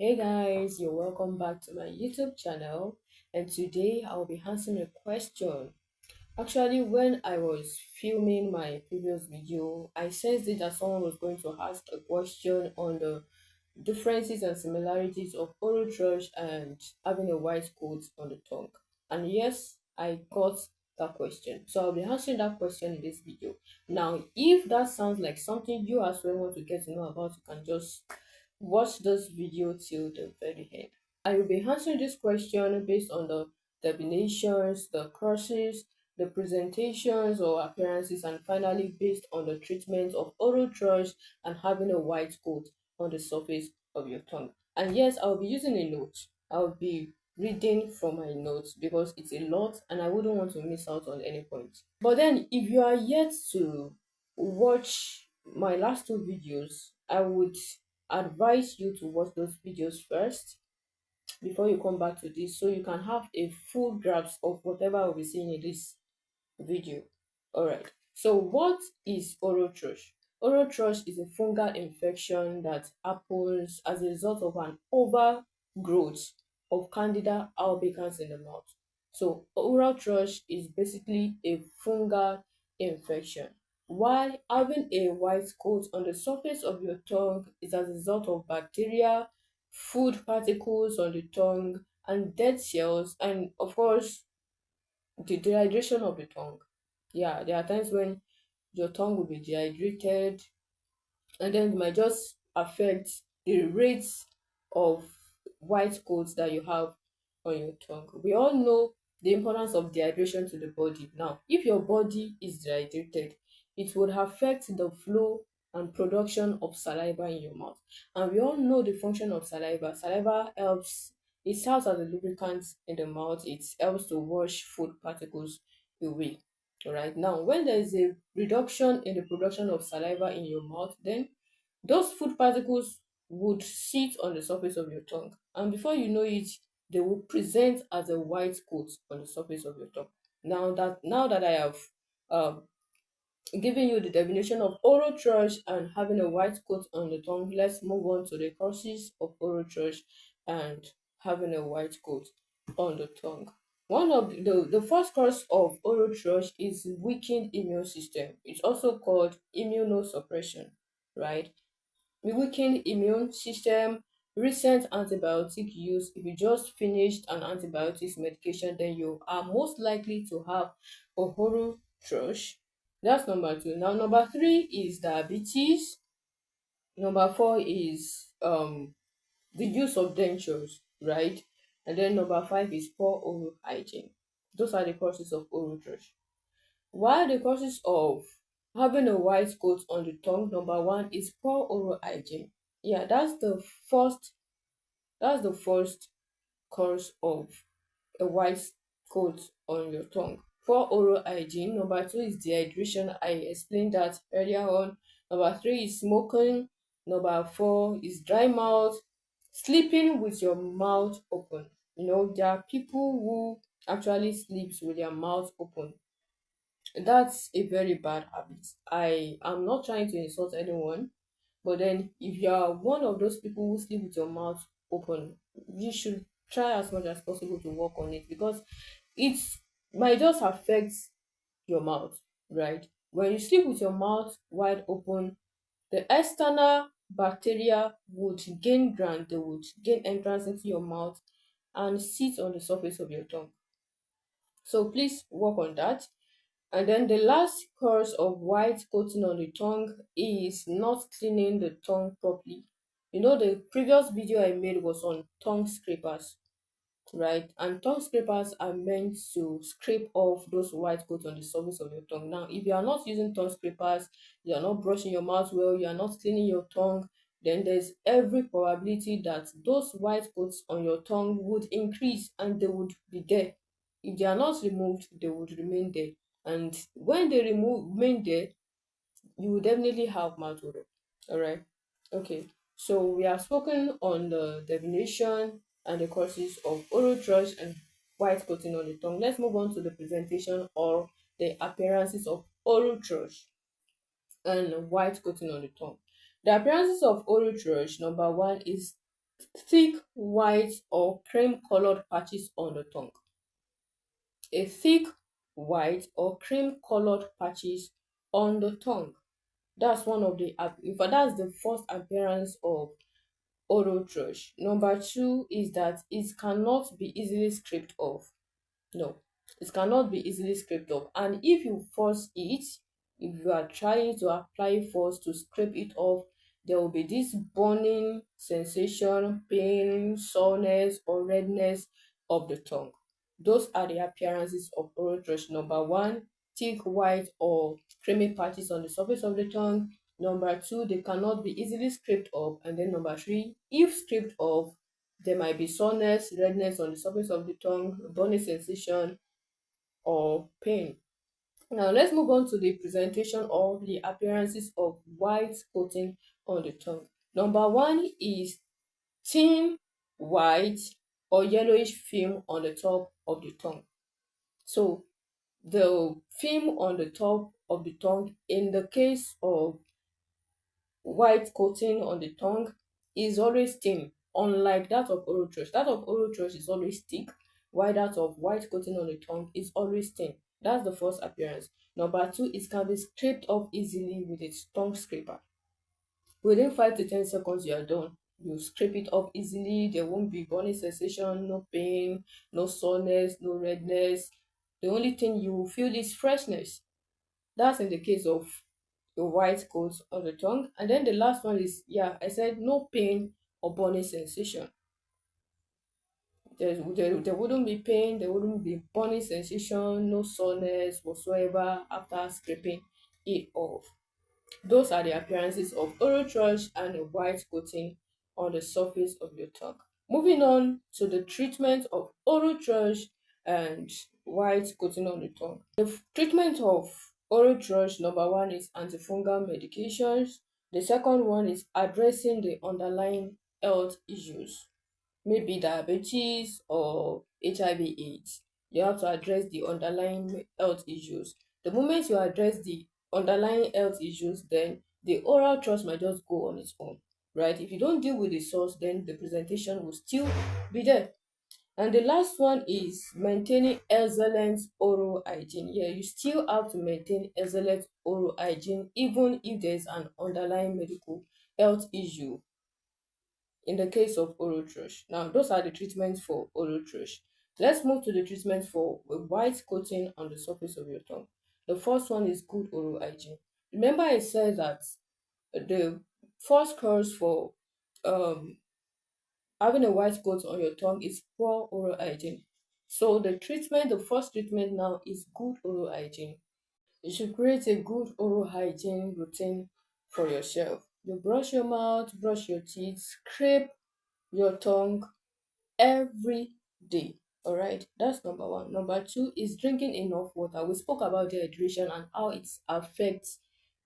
Hey guys, you're welcome back to my YouTube channel, and today I'll be answering a question. Actually, when I was filming my previous video, I sensed it that someone was going to ask a question on the differences and similarities of oral thrush and having a white coat on the tongue. And yes, I got that question. So I'll be answering that question in this video. Now, if that sounds like something you as well want to get to know about, you can just watch this video till the very end. I will be answering this question based on the definitions, the courses, the presentations or appearances, and finally based on the treatment of oral thrush and having a white coat on the surface of your tongue. And yes, I'll be using a note. I'll be reading from my notes because it's a lot and I wouldn't want to miss out on any point. But then, if you are yet to watch my last two videos, I would advise you to watch those videos first before you come back to this so you can have a full grasp of whatever I'll be saying in this video. All right. So what is oral thrush? Oral thrush is a fungal infection that happens as a result of an overgrowth of Candida albicans in the mouth. So oral thrush is basically a fungal infection. While having a white coat on the surface of your tongue is as a result of bacteria, food particles on the tongue, and dead cells, and of course the dehydration of the tongue. Yeah, there are times when your tongue will be dehydrated, and then it might just affect the rates of white coats that you have on your tongue. We all know the importance of dehydration to the body. Now, if your body is dehydrated, it would affect the flow and production of saliva in your mouth. And we all know the function of saliva. Saliva helps, it serves as a lubricant in the mouth. It helps to wash food particles away. All right. Now, when there is a reduction in the production of saliva in your mouth, then those food particles would sit on the surface of your tongue, and before you know it, they will present as a white coat on the surface of your tongue. Now that I have um, given you the definition of oral thrush and having a white coat on the tongue, let's move on to the causes of oral thrush and having a white coat on the tongue. One of the first cause of oral thrush is weakened immune system. It's also called immunosuppression, right? The weakened immune system, recent antibiotic use. If you just finished an antibiotics medication, then you are most likely to have a oral thrush. That's number two. Now, number three is diabetes. Number four is the use of dentures, right? And then number five is poor oral hygiene. Those are the causes of oral thrush. While the causes of having a white coat on the tongue, number one is poor oral hygiene. Yeah, first that's the first cause of a white coat on your tongue. Poor oral hygiene. Number two is dehydration. I explained that earlier on. Number three is smoking. Number four is dry mouth. Sleeping with your mouth open. There are people who actually sleeps with their mouth open. That's a very bad habit. I am not trying to insult anyone, but then if you are one of those people who sleep with your mouth open, you should try as much as possible to work on it because it might just affect your mouth, right? When you sleep with your mouth wide open, the external bacteria would gain ground, they would gain entrance into your mouth and sit on the surface of your tongue. So please work on that. And then the last cause of white coating on the tongue is not cleaning the tongue properly. The previous video I made was on tongue scrapers, right? And tongue scrapers are meant to scrape off those white coats on the surface of your tongue. Now, if you are not using tongue scrapers, you are not brushing your mouth well, you are not cleaning your tongue, then there's every probability that those white coats on your tongue would increase and they would be there. If they are not removed, they would remain there. And when they remain there, you will definitely have mouth odor. All right. Okay. So we have spoken on the definition and the causes of oral thrush and white coating on the tongue. Let's move on to the presentation or the appearances of oral thrush and white coating on the tongue. The appearances of oral thrush, number one is thick white or cream colored patches on the tongue. A thick white or cream colored patches on the tongue. That's one of the in fact that's the first appearance of oral thrush. Number two is that it cannot be easily scraped off. No, it cannot be easily scraped off. And if you force it, if you are trying to apply force to scrape it off, there will be this burning sensation, pain, soreness, or redness of the tongue. Those are the appearances of oral thrush. Number one, thick white or creamy patches on the surface of the tongue. Number two, they cannot be easily scraped off. And then number three, if scraped off, there might be soreness, redness on the surface of the tongue, burning sensation, or pain. Now let's move on to the presentation or the appearances of white coating on the tongue. Number one is thin white or yellowish film on the top of the tongue. So the film on the top of the tongue in the case of white coating on the tongue is always thin, unlike that of oral thrush. That of oral thrush is always thick, while that of white coating on the tongue is always thin. That's the first appearance. Number two, it can be scraped off easily with a tongue scraper. Within 5 to 10 seconds, you are done. You scrape it off easily. There won't be burning sensation, no pain, no soreness, no redness. The only thing you will feel is freshness. That's in the case of the white coat on the tongue. And then the last one is, yeah, I said no pain or burning sensation. There wouldn't be pain, there wouldn't be burning sensation, no soreness whatsoever after scraping it off. Those are the appearances of oral thrush and a white coating on the surface of your tongue. Moving on to the treatment of oral thrush and white coating on the tongue. The treatment of oral thrush, number one is antifungal medications. The second one is addressing the underlying health issues, maybe diabetes or HIV/AIDS. You have to address the underlying health issues. The moment you address the underlying health issues, then the oral thrush might just go on its own, right? If you don't deal with the source, then the presentation will still be there. And the last one is maintaining excellent oral hygiene. Yeah, you still have to maintain excellent oral hygiene even if there's an underlying medical health issue in the case of oral thrush. Now, those are the treatments for oral thrush. Let's move to the treatment for a white coating on the surface of your tongue. The first one is good oral hygiene. Remember, I said that the first cause for um, having a white coat on your tongue is poor oral hygiene. So the first treatment now is good oral hygiene. You should create a good oral hygiene routine for yourself. You brush your mouth, brush your teeth, scrape your tongue every day. All right, that's number one. Number two is drinking enough water. We spoke about dehydration and how it affects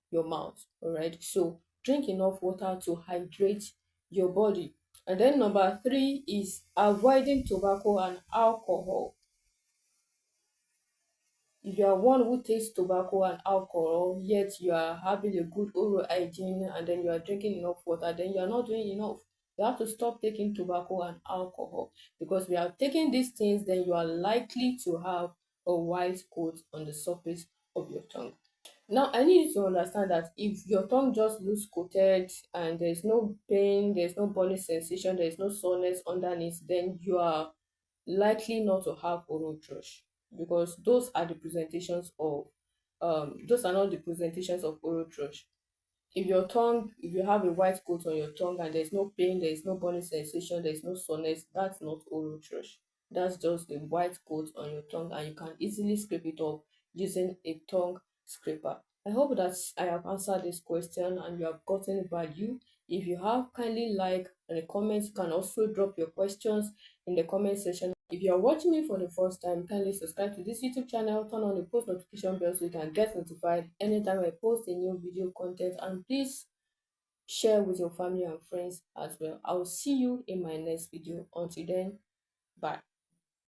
your mouth. All right, so drink enough water to hydrate your body. And then number three is avoiding tobacco and alcohol. If you are one who takes tobacco and alcohol, yet you are having a good oral hygiene and then you are drinking enough water, then you are not doing enough. You have to stop taking tobacco and alcohol, because we are taking these things, then you are likely to have a white coat on the surface of your tongue. Now, I need you to understand that if your tongue just looks coated and there's no pain, there's no burning sensation, there's no soreness underneath, then you are likely not to have oral thrush, because those are not the presentations of oral thrush. If you have a white coat on your tongue and there's no pain, there's no burning sensation, there's no soreness, that's not oral thrush. That's just a white coat on your tongue and you can easily scrape it off using a tongue scraper. I hope that I have answered this question and you have gotten value. If you have, kindly like in the comments. You can also drop your questions in the comment section. If you are watching me for the first time, kindly subscribe to this YouTube channel, turn on the post notification bell so you can get notified anytime I post a new video content, and please share with your family and friends as well. I will see you in my next video. Until then, bye.